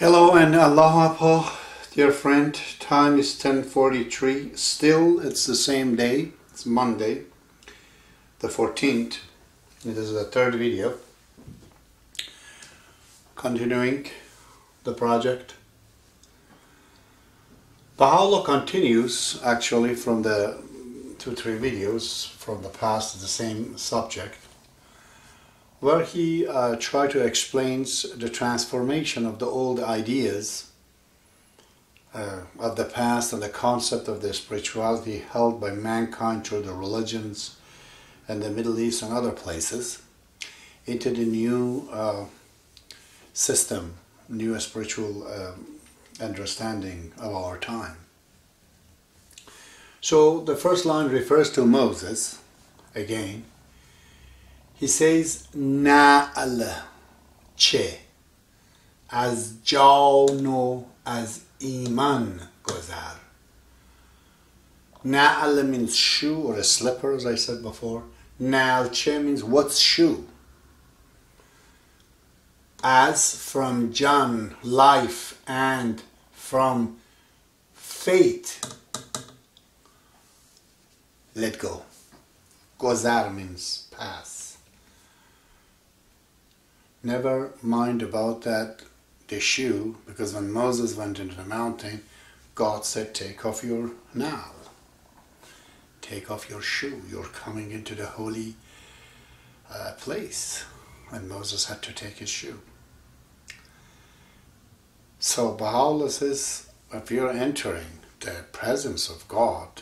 Hello and Allah Akbar, dear friend. Time is 10:43. Still, it's the same day. It's Monday, the 14th. It is the third video. Continuing the project. Baha'u'llah continues actually from the 2-3 videos from the past, the same subject, where he tried to explain the transformation of the old ideas of the past and the concept of the spirituality held by mankind through the religions and the Middle East and other places into the new system, new spiritual understanding of our time. So the first line refers to Moses again. He says, Na'al che az jano az iman gozar. Na'al means shoe or a slipper, as I said before. Na'al che means what's shoe. As from Jan, life, and from fate, let go. Gozar means pass. Never mind about that, the shoe, because when Moses went into the mountain, God said, take off your nail. Take off your shoe. You're coming into the holy place. And Moses had to take his shoe. So Baha'u'llah says, if you're entering the presence of God,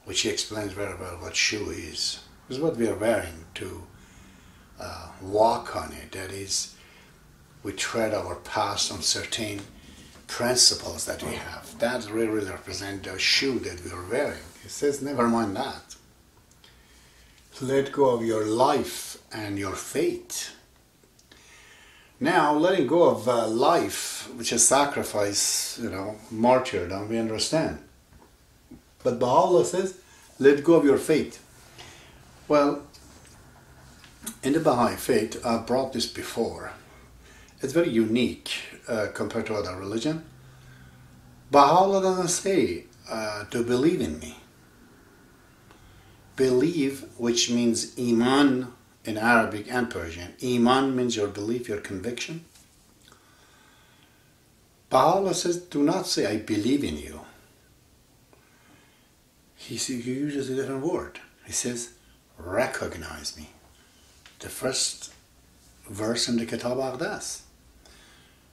which he explains very well what shoe is what we are wearing to walk on it. That is, we tread our past on certain principles that we have. That really represents the shoe that we are wearing. He says, never mind that. Let go of your life and your fate. Now, letting go of life, which is sacrifice, martyrdom, we understand. But Baha'u'llah says, let go of your fate. Well, in the Baha'i faith, I've brought this before. It's very unique compared to other religion. Baha'u'llah doesn't say to believe in me. Believe, which means iman in Arabic and Persian. Iman means your belief, your conviction. Baha'u'llah says, do not say, I believe in you. He uses a different word. He says, recognize me. The first verse in the Kitab Aqdas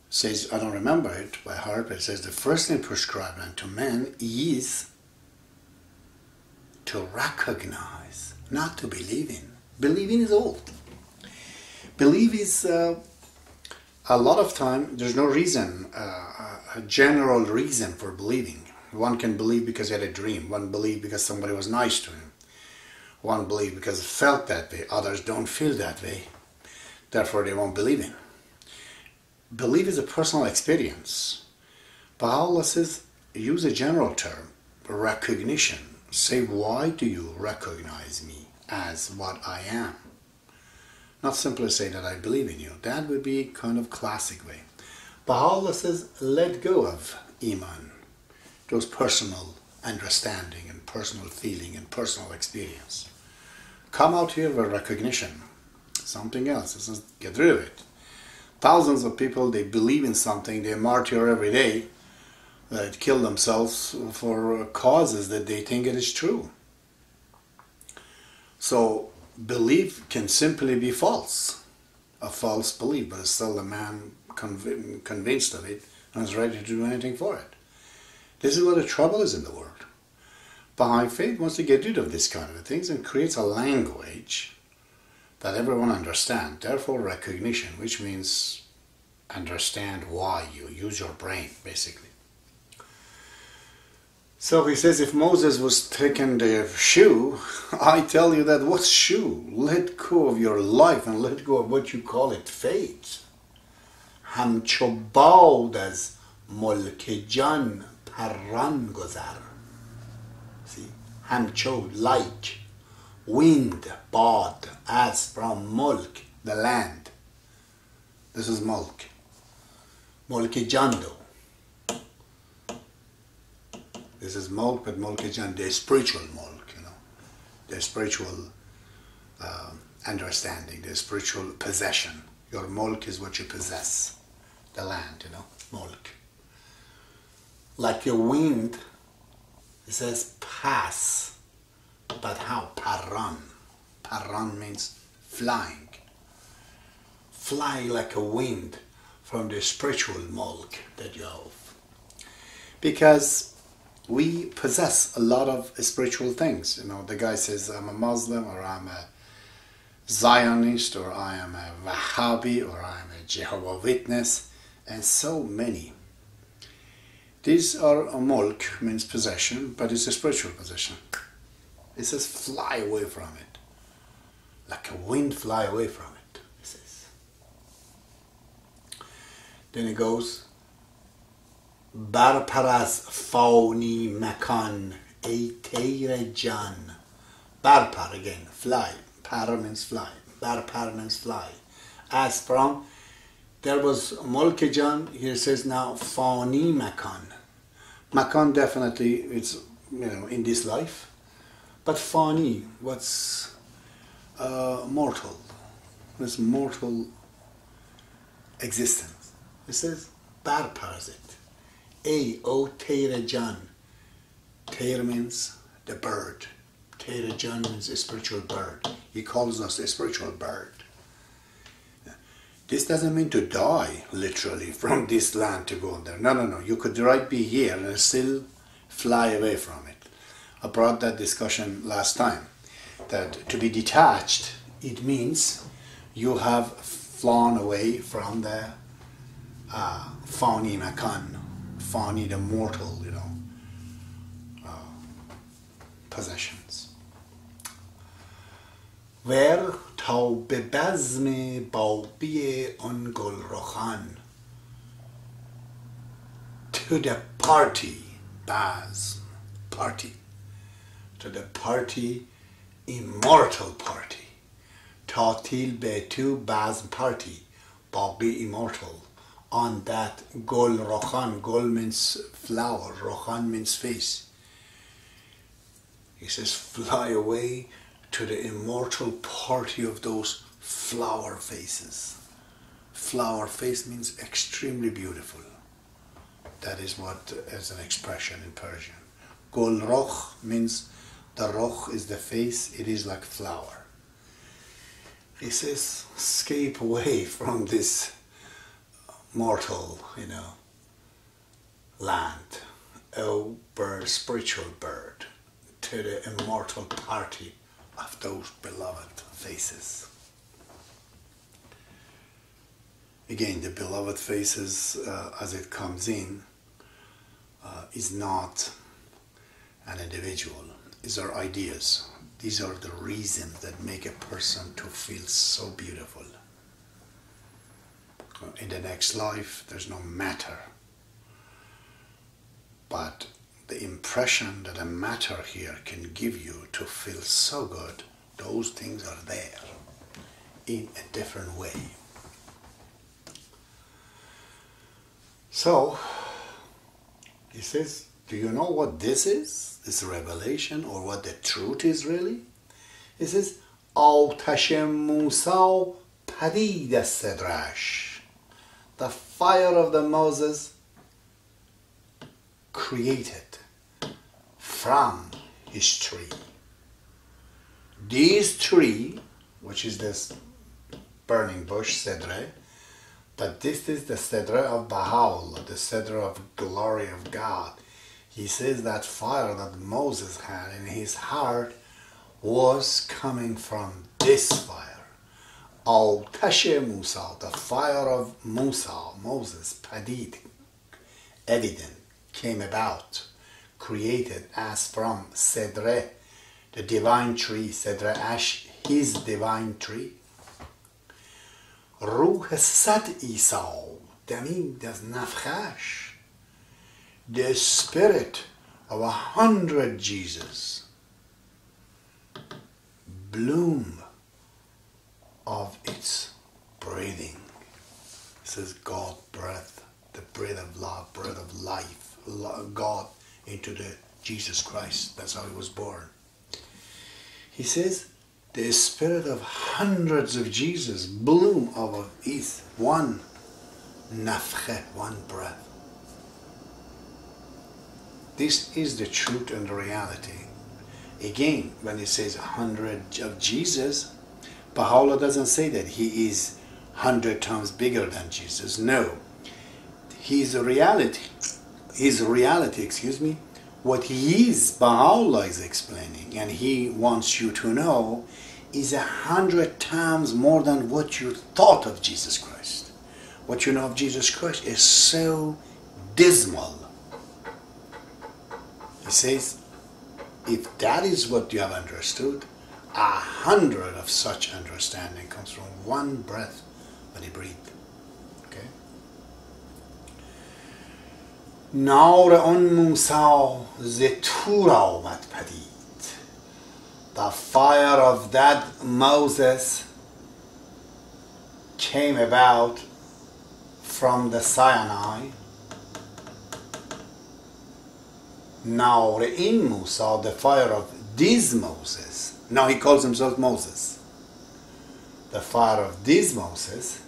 says, I don't remember it by heart, but it says, the first thing prescribed unto men is to recognize, not to believe in. Believing is old. Believe is, a lot of time, there's no reason, a general reason for believing. One can believe because he had a dream. One believe because somebody was nice to him. One believe because it felt that way. Others don't feel that way. Therefore, they won't believe in. Belief is a personal experience. Baha'u'llah says, use a general term, recognition. Say, why do you recognize me as what I am? Not simply say that I believe in you. That would be kind of classic way. Baha'u'llah says, let go of iman. Those personal understanding and personal feeling and personal experience. Come out here with recognition. Something else. It says, get rid of it. Thousands of people, they believe in something, they martyr every day, they kill themselves for causes that they think it is true. So belief can simply be false. A false belief, but it's still a man convinced of it and is ready to do anything for it. This is where the trouble is in the world. Baha'i faith wants to get rid of this kind of things and creates a language that everyone understands. Therefore, recognition, which means understand why you use your brain, basically. So he says, if Moses was taking the shoe, I tell you that what's shoe? Let go of your life and let go of what you call it fate. Hamcho baud az mulk jan parran gozar. See, hamcho, like, wind, bad, as from mulk, the land. This is mulk. Mulk Jando. This is mulk, but mulk Jando, the spiritual mulk, you know, the spiritual understanding, the spiritual possession. Your mulk is what you possess, the land, you know, mulk. Like a wind, it says pass, but how? Paran. Paran means flying. Fly like a wind from the spiritual mulk that you have. Because we possess a lot of spiritual things. You know, the guy says, I'm a Muslim, or I'm a Zionist, or I am a Wahhabi, or I am a Jehovah's Witness, and so many. These are a mulk, means possession, but it's a spiritual possession. It says fly away from it. Like a wind, fly away from it. It says. Then it goes, Barpar az fani makan ey tayr jan. Barpar again, fly. Par means fly. Barpar means fly. As from, there was mulk jan, here it says now fani makan. Makan definitely, it's, you know, in this life. But fani, what's mortal? What's mortal existence? It says barparzit. O Teira Jan. Teira means the bird. Teira Jan means a spiritual bird. He calls us a spiritual bird. This doesn't mean to die, literally, from this land to go there. No, no, no. You could right be here and still fly away from it. I brought that discussion last time. That to be detached, it means you have flown away from the Fani Makan, Fani the mortal, you know, possessions. Where تا به بزم باقی آن گلرخان, to the party, baz, party, to the party, immortal party, تعطیل به تو بزم party, باقی immortal, on that گلرخان, gol means flower, رخان means face. He says fly away to the immortal party of those flower faces. Flower face means extremely beautiful. That is what is an expression in Persian. Gol roch means the roch is the face, it is like flower. He says, escape away from this mortal, you know, land. O bird, spiritual bird, to the immortal party of those beloved faces. Again, the beloved faces, as it comes in, is not an individual. These are ideas. These are the reasons that make a person to feel so beautiful. In the next life, there's no matter. But the impression that a matter here can give you to feel so good, those things are there in a different way. So, he says, do you know what this is? This revelation, or what the truth is really? He says, آتش موسی پدید از صدرش. The fire of the Moses created from his tree. This tree, which is this burning bush, Sedre, but this is the Sedre of Baha'u'llah, the Sedre of glory of God. He says that fire that Moses had in his heart was coming from this fire. Al-Tashe Musa, the fire of Musa, Moses, Padid, evident, came about, created as from Sedre, the divine tree, Sedre Ash, his divine tree. Ruh Sad Isa, Damim das Nafchash, the spirit of 100 Jesus, bloom of its breathing. This is God breath the bread of love, bread of life, God into the Jesus Christ. That's how he was born. He says, the spirit of hundreds of Jesus bloom over each one nafkhe, one breath. This is the truth and the reality. Again, when it says 100 of Jesus, Baha'u'llah doesn't say that he is 100 times bigger than Jesus. No. His reality, what he is, Baha'u'llah is explaining, and he wants you to know, is 100 times more than what you thought of Jesus Christ. What you know of Jesus Christ is so dismal. He says, if that is what you have understood, 100 of such understanding comes from one breath when he breathed. Okay? نار آن موسی ز تور آمد پدید. The fire of that Moses came about from the Sinai. نار این موسی, the fire of this Moses. Now he calls himself Moses. The fire of this Moses,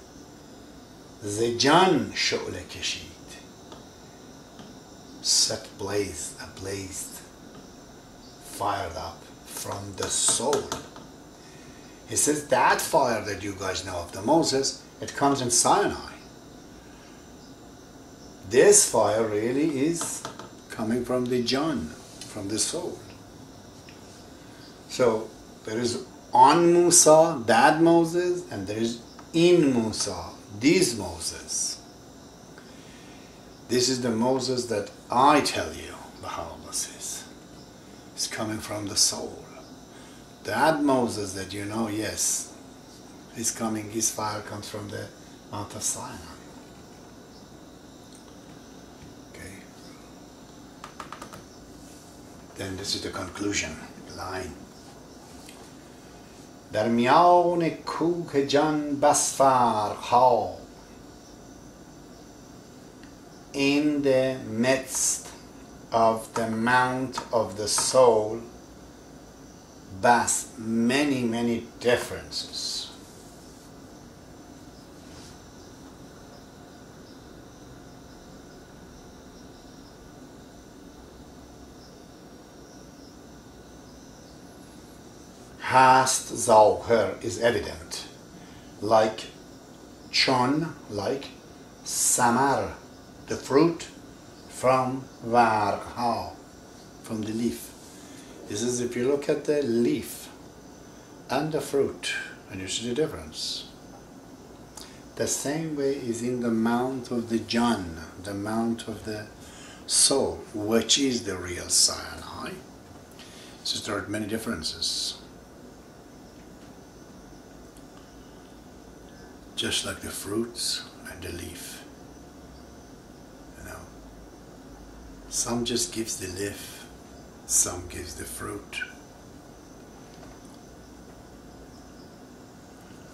ز جان شعله کشید. Set ablaze, fired up from the soul. He says that fire that you guys know of the Moses, it comes in Sinai. This fire really is coming from the John, from the soul. So there is on Musa, that Moses, and there is in Musa, this Moses. This is the Moses that I tell you, Baha'u'llah says. It's coming from the soul. That Moses that you know, yes, he's coming, his fire comes from the Mount of Sinai. Okay. Then this is the conclusion, line. در میان کوه جان بس فرق‌ها, in the midst of the mount of the soul, bas, many differences. Hast Zawhar is evident, like Chon, like Samar, the fruit, from Varha, from the leaf. This is if you look at the leaf and the fruit, and you see the difference. The same way is in the mount of the Jan, the mount of the soul, which is the real Sinai. So there are many differences. Just like the fruits and the leaf. Some just gives the leaf, some gives the fruit.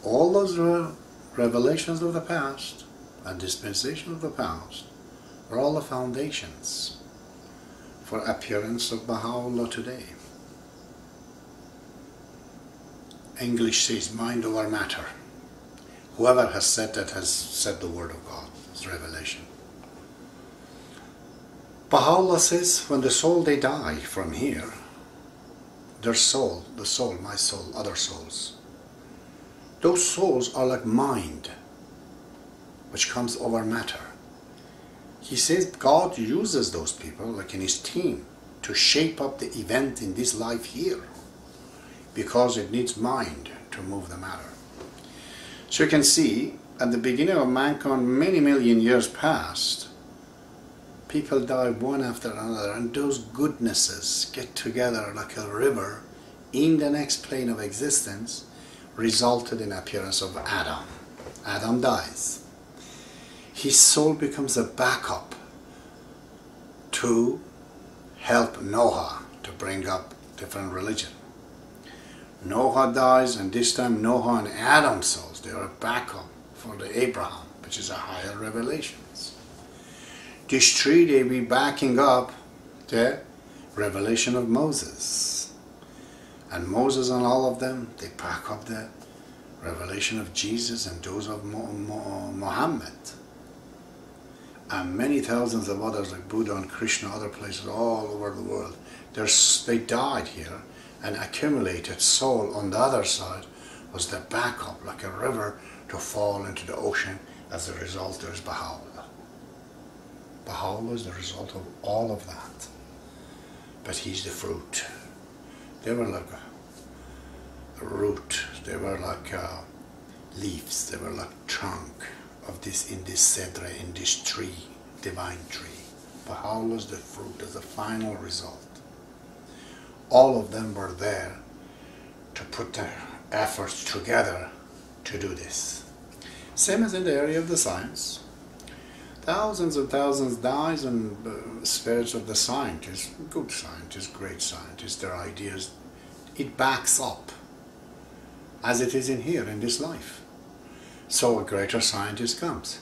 All those revelations of the past and dispensation of the past are all the foundations for appearance of Baha'u'llah today. English says mind over matter. Whoever has said that has said the word of God. It's revelation. Baha'u'llah says, when the soul, they die from here, their soul, the soul, my soul, other souls, those souls are like mind, which comes over matter. He says God uses those people, like in his team, to shape up the event in this life here, because it needs mind to move the matter. So you can see, at the beginning of mankind, many million years past, people die one after another, and those goodnesses get together like a river in the next plane of existence, resulted in appearance of Adam. Adam dies. His soul becomes a backup to help Noah to bring up different religion. Noah dies, and this time Noah and Adam's souls, they are a backup for the Abraham, which is a higher revelations. This tree, they be backing up the revelation of Moses. And Moses and all of them, they back up the revelation of Jesus and those of Muhammad. And many thousands of others like Buddha and Krishna, other places all over the world. They died here and accumulated soul on the other side was the backup, like a river to fall into the ocean. As a result, there's Baha'u'llah. Baha'u'llah is the result of all of that. But he's the fruit. They were like a root, they were like leaves, they were like trunk of this, in this cedra, in this tree, divine tree. Baha'u'llah is the fruit, is the final result. All of them were there to put their efforts together to do this. Same as in the area of the science. Thousands and thousands dies and spirits of the scientists, good scientists, great scientists, their ideas, it backs up as it is in here, in this life. So a greater scientist comes.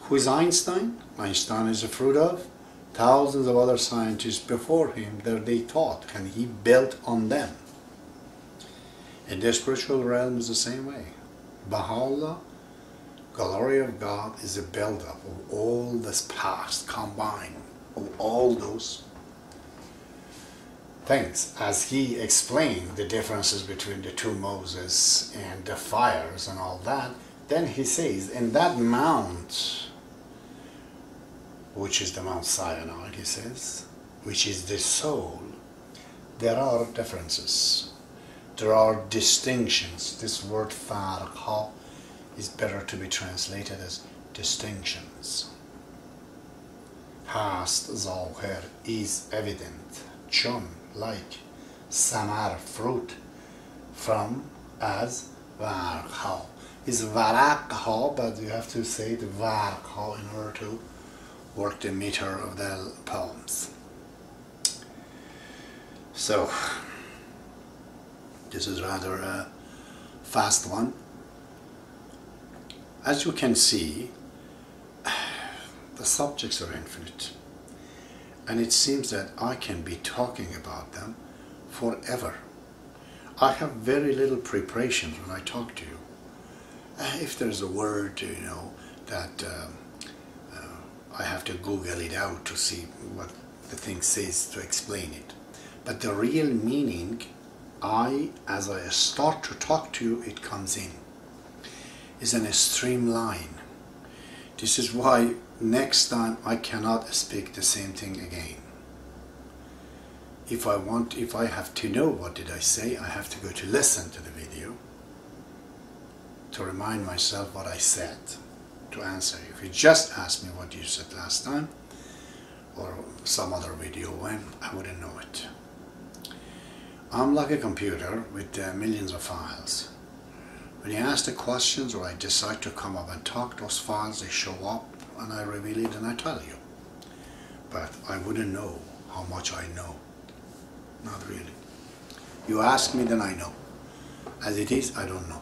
Who is Einstein? Einstein is a fruit of thousands of other scientists before him that they taught, and he built on them. In the spiritual realm is the same way. Baha'u'llah, glory of God, is a build-up of all this past combined, of all those things. As he explained the differences between the two Moses and the fires and all that, then he says, in that mount, which is the Mount Sinai, he says, which is the soul, there are differences. There are distinctions. This word farqa is better to be translated as distinctions. Hast, zahir, is evident. Chun, like. Samar, fruit. From, as, varqa. Is varaqha, but you have to say the varqa in order to work the meter of the poems. So, this is rather a fast one. As you can see, the subjects are infinite, and it seems that I can be talking about them forever. I have very little preparation when I talk to you. If there's a word, you know, that I have to Google it out to see what the thing says to explain it. But the real meaning, as I start to talk to you, it comes in. It's in a streamline. This is why next time I cannot speak the same thing again. If I have to know what did I say, I have to go to listen to the video to remind myself what I said to answer you. If you just asked me what you said last time or some other video when, I wouldn't know it. I'm like a computer with millions of files. When you ask the questions or I decide to come up and talk, those files, they show up and I reveal it and I tell you. But I wouldn't know how much I know. Not really. You ask me, then I know. As it is, I don't know.